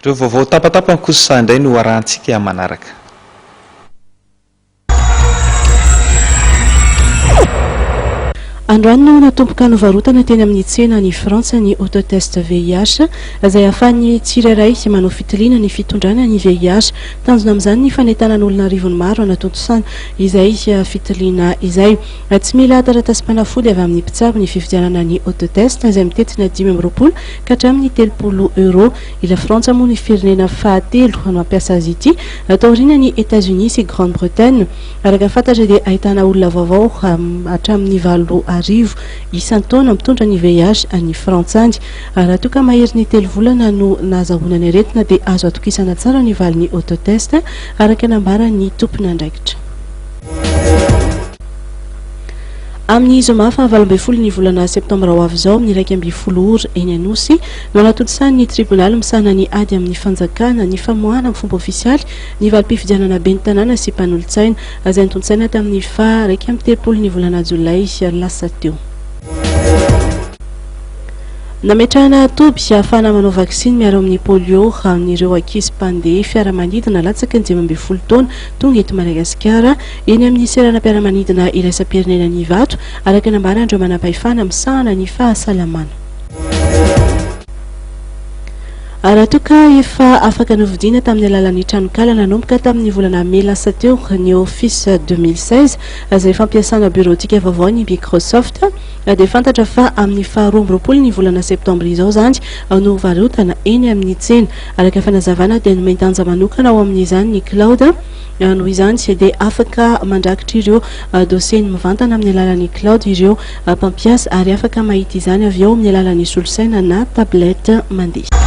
Ireo vaovao tapatapa ny kosa indray no arahantsika manaraka. Androany natomboka novarotana teny amin'ny tsena ny Frantsa ny autotest VIH izay ahafahan'ny tsirairay manao fitiliana ny fitondrana ny VIH. Tanjona amin'izany ny fanentana n'olona rivony maro anatontosan izay fitiliana izay. Tsy mila taratasy-panafody avy amin'ny mpitsabo ny fividianana ny autotest izay mitetina 520 ka hatramin'ny 30 euro. Ila Frantsa moa ny firenena fahatelo no mampiasa azy ity taoriana ny États-Unis sy Grande-Bretagne. Araka fantatra dia ahitana olona vaovao hatramin'ny 7 arivo isan-taona mitondra ny VIH any Frantsany. Raha toa ka mahery ny 3 volana no nahazahoana ny aretina dia azo atokisana tsara ny valin'ny autotest araka nambaran'ny tompony andraikitra. Amin'ny zoma fa 12 ny volana septambra ho avy izao amin'ny 12 ora eny Anosy no natotosany ny tribunal misahana ny ady amin'ny fanjakana ny famoahana amin'ny fomba ofisialy ny valim-pifidianana ben'ny tanàna sy mpanolo-tsaina izay notondsaina tamin'ny fa 30 ny volana Jolay lasa teo. Nametrahana toby ahafahana manao vaksiny miaro amin'ny polio amin'ireo ankizy mpandeha fiaramanidina latsaka ny 12 taona tonga eto Madagasikara eny amin'ny serana mpiaramanidina iraisam-pirenena ny Ivato araka nambarana andreo manam-pahefana misahana ny fahasalamana. Raha toa ka efa afaka novidiana tamin'ny alalan'ny tranokala nanomboka tamin'ny volana May lasa teo ny Office 2016 izay fampiasana bureautika vaovao ny Microsoft dia fantatra fa amin'ny faha 12 ny volana septambra izao zany no varotana eny amin'ny tsena. Araka fanazavana dia nomendanja manokana ao amin'izany ny cloud noho izany tsy dia afaka mandrakitra ireo dossier ny mivantana amin'ny alalan'ny cloud ireo mpampiasa ary afaka mahita izany avy eo amin'ny alalan'ny solosaina na tablette mandeha.